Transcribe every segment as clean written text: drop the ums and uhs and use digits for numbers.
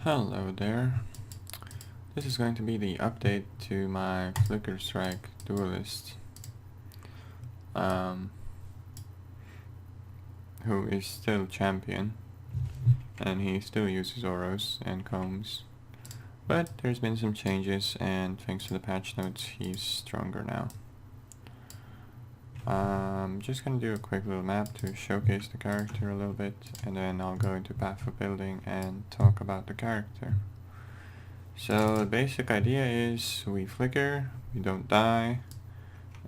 Hello there. This is going to be the update to my Flicker Strike duelist, who is still champion, and he still uses auros and combs, but there's been some changes, and thanks to the patch notes he's stronger now. I'm just gonna do a quick little map to showcase the character a little bit, and then I'll go into path of building and talk about the character. So the basic idea is we flicker, we don't die,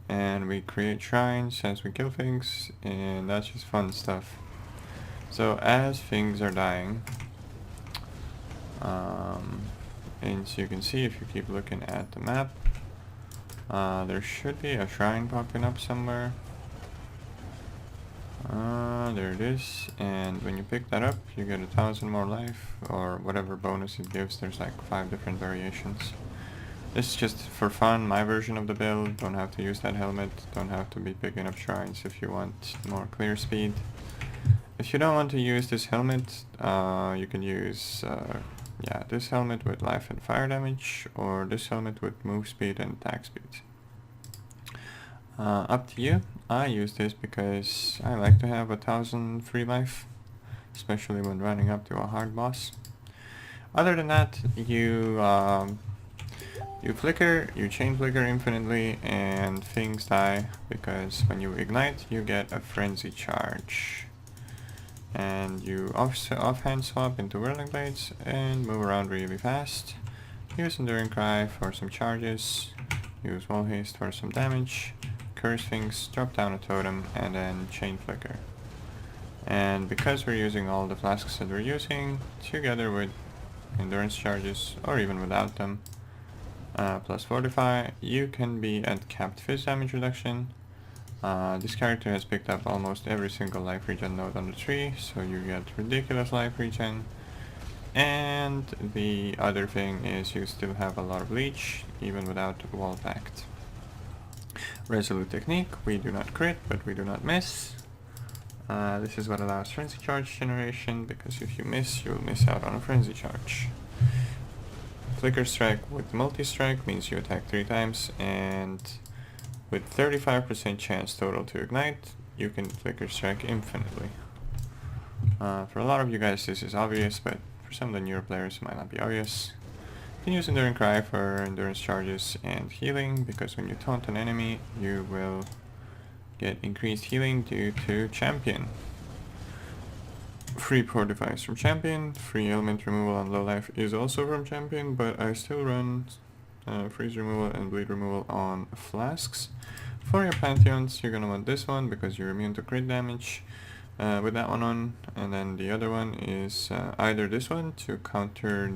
and we create shrines as we kill things, and that's just fun stuff. So as things are dying, and so you can see if you keep looking at the map, there should be a shrine popping up somewhere. There it is, and when you pick that up you get 1,000 more life, or whatever bonus it gives. There's like 5 different variations. This is just for fun, my version of the build. Don't have to use that helmet, don't have to be picking up shrines if you want more clear speed. If you don't want to use this helmet, you can use this helmet with life and fire damage, or this helmet with move speed and attack speed. Up to you. I use this because I like to have 1,000 free life, especially when running up to a hard boss. Other than that, you flicker, you chain flicker infinitely, and things die because when you ignite you get a frenzy charge. And you offhand swap into whirling blades and move around really fast. Use enduring cry for some charges, use wall haste for some damage, curse things, drop down a totem, and then chain flicker. And because we're using all the flasks that we're using, together with endurance charges, or even without them, plus fortify, you can be at capped fizz damage reduction. This character has picked up almost every single life regen node on the tree, so you get ridiculous life regen. And the other thing is you still have a lot of leech, even without wall pact. Resolute technique, we do not crit, but we do not miss. This is what allows frenzy charge generation, because if you miss, you'll miss out on a frenzy charge. Flicker strike with multi-strike means you attack 3 times, and with 35% chance total to ignite, you can flicker strike infinitely. For a lot of you guys this is obvious, but for some of the newer players it might not be obvious. You can use Enduring Cry for endurance charges and healing, because when you taunt an enemy you will get increased healing due to champion. Free fortifies from champion, free element removal on low life is also from champion, but I still run freeze removal and bleed removal on flasks. For your Pantheons you're gonna want this one because you're immune to crit damage with that one on, and then the other one is either this one to counter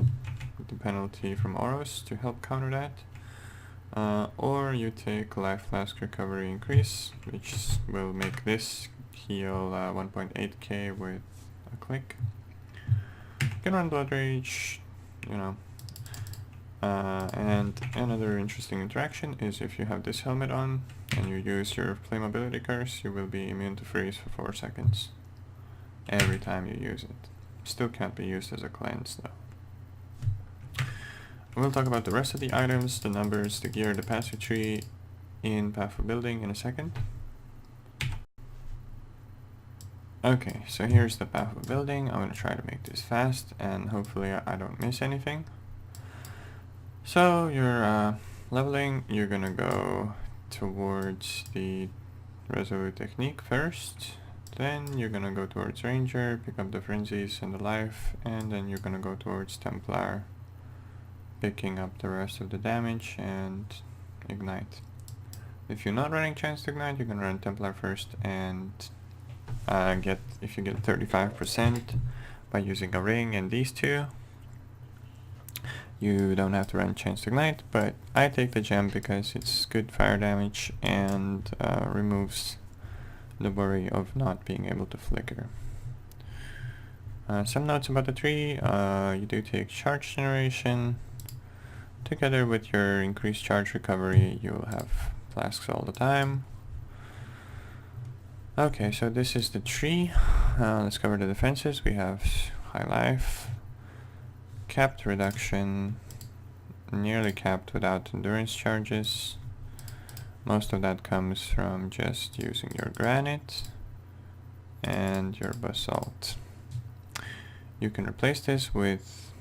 the penalty from auros to help counter that, or you take life flask recovery increase, which will make this heal 1.8k with a click. You can run blood rage, you know. And another interesting interaction is if you have this helmet on and you use your flame ability curse, you will be immune to freeze for 4 seconds every time you use it. Still can't be used as a cleanse though. We'll talk about the rest of the items, the numbers, the gear, the passive tree in Path of Building in a second. Okay, so here's the Path of Building. I'm going to try to make this fast and hopefully I don't miss anything. So you're leveling, you're gonna go towards the Resolute technique first, then you're gonna go towards Ranger, pick up the frenzies and the life, and then you're gonna go towards Templar, picking up the rest of the damage and ignite. If you're not running chance to ignite, you're gonna run Templar first and if you get 35% by using a ring and these two, you don't have to run chance to ignite, but I take the gem because it's good fire damage and removes the worry of not being able to flicker. Some notes about the tree, you do take charge generation. Together with your increased charge recovery, you'll have flasks all the time. Okay, so this is the tree. Let's cover the defenses. We have high life, capped reduction, nearly capped without endurance charges. Most of that comes from just using your granite and your basalt. You can replace this with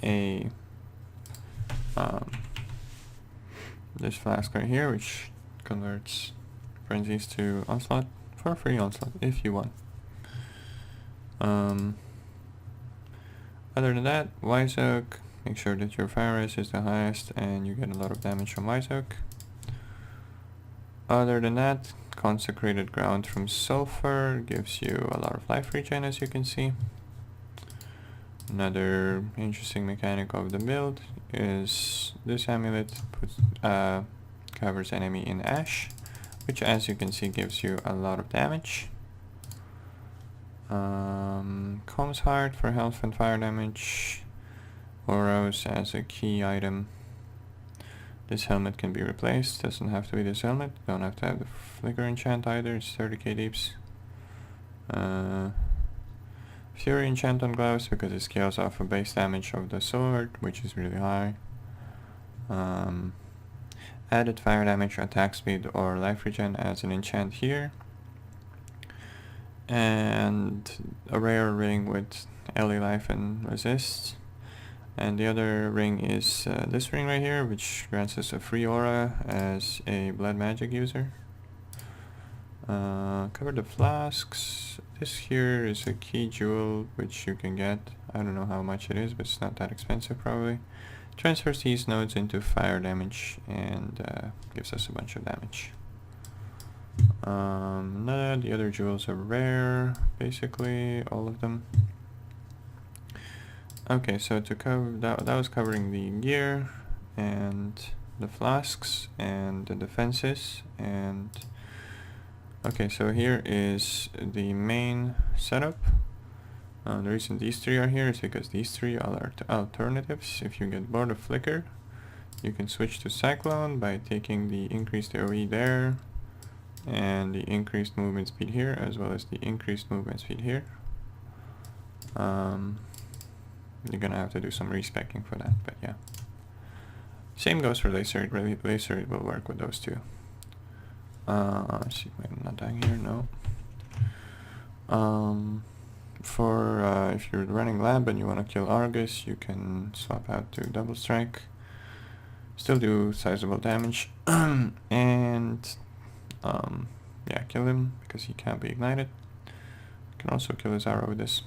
a this flask right here, which converts frenzies to onslaught for free onslaught if you want. Other than that, Wise Oak, make sure that your fire res is the highest and you get a lot of damage from Wise Oak. Other than that, Consecrated Ground from Sulfur gives you a lot of life regen, as you can see. Another interesting mechanic of the build is this amulet covers enemy in ash, which, as you can see, gives you a lot of damage. Calm's Heart for health and fire damage. Oros as a key item. This helmet can be replaced, doesn't have to be this helmet, don't have to have the Flicker enchant either, it's 30k deeps. Fury enchant on gloves because it scales off a base damage of the sword, which is really high. Added fire damage, attack speed or life regen as an enchant here. And a rare ring with LE life and resist. And the other ring is this ring right here, which grants us a free aura as a blood magic user. Cover the flasks. This here is a key jewel which you can get. I don't know how much it is, but it's not that expensive probably. Transfers these nodes into fire damage and gives us a bunch of damage. The other jewels are rare, basically all of them. Okay, so to cover that was covering the gear and the flasks and the defenses. And okay, so here is the main setup. The reason these three are here is because these three are alternatives. If you get bored of Flicker, you can switch to Cyclone by taking the increased AoE there and the increased movement speed here, as well as the increased movement speed here. You're gonna have to do some respecking for that, but yeah. Same goes for Lacer. Lacer will work with those two. Let's see, wait, I'm not dying here, no. If you're running Lab and you want to kill Argus, you can swap out to Double Strike. Still do sizable damage. And yeah, kill him because he can't be ignited. You can also kill his arrow with this.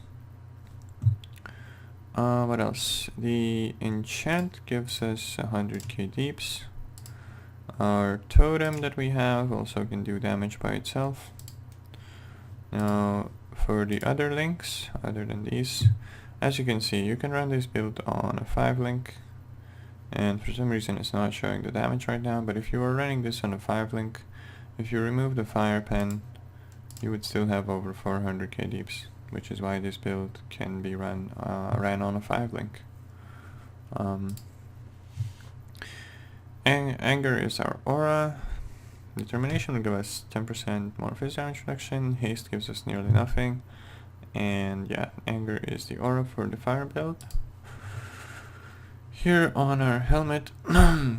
What else? The enchant gives us 100k deeps. Our totem that we have also can do damage by itself. Now, for the other links, other than these, as you can see, you can run this build on a 5 link. And for some reason it's not showing the damage right now, but if you were running this on a 5 link, if you remove the fire pen, you would still have over 400k deeps, which is why this build can be ran on a 5 link. Anger is our aura. Determination will give us 10% more phase damage reduction. Haste gives us nearly nothing. And yeah, Anger is the aura for the fire build. Here on our helmet,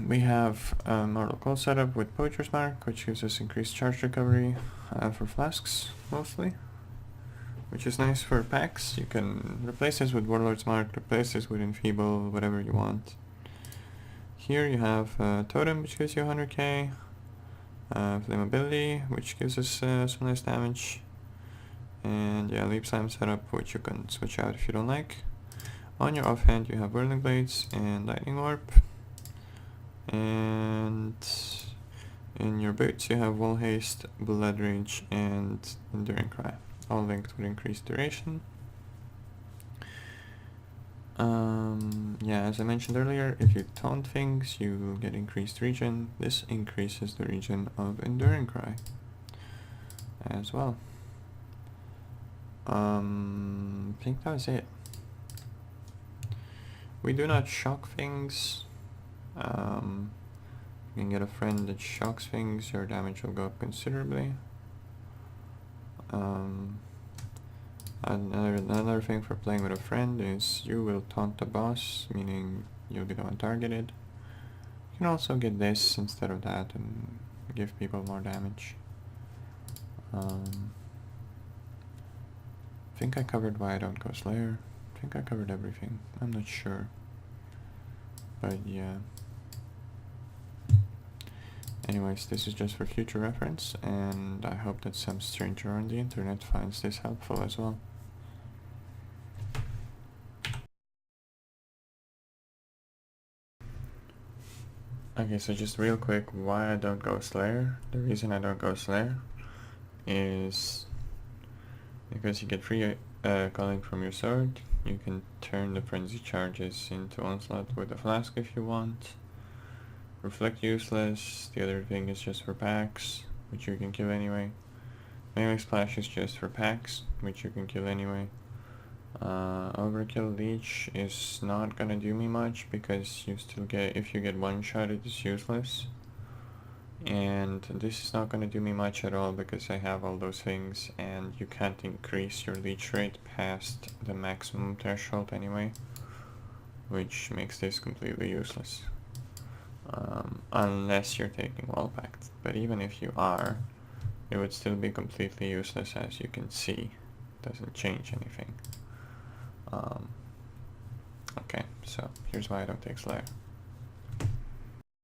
we have a Mortal Cold setup with Poacher's Mark, which gives us increased charge recovery for flasks, mostly. Which is nice for packs. You can replace this with Warlord's Mark, replace this with Enfeeble, whatever you want. Here you have Totem, which gives you 100k. Flammability, which gives us some nice damage. And yeah, Leap Slam setup, which you can switch out if you don't like. On your offhand you have Whirling Blades and Lightning Warp. And in your boots you have Wall Haste, Blood Rage and Enduring Cry, all linked with increased duration. Yeah, as I mentioned earlier, if you taunt things you get increased regen. This increases the regen of Enduring Cry as well. I think that was it. We do not shock things. You can get a friend that shocks things, your damage will go up considerably. Another thing for playing with a friend is you will taunt the boss, meaning you'll be the one targeted. You can also get this instead of that and give people more damage. I think I covered why I don't go Slayer. I think I covered everything. I'm not sure. But yeah. Anyways, this is just for future reference, and I hope that some stranger on the internet finds this helpful as well. Okay, so just real quick, why I don't go Slayer. The reason I don't go Slayer is because you get free calling from your sword. You can turn the frenzy charges into onslaught with a flask if you want. Reflect useless. The other thing is just for packs, which you can kill anyway. Melee splash is just for packs, which you can kill anyway. Overkill leech is not gonna do me much because you still get, if you get one shot, it is useless. And this is not gonna do me much at all because I have all those things, and you can't increase your leech rate past the maximum threshold anyway, which makes this completely useless. Unless you're taking wall pact, but even if you are, it would still be completely useless, as you can see. It doesn't change anything. Okay, so here's why I don't take Slayer.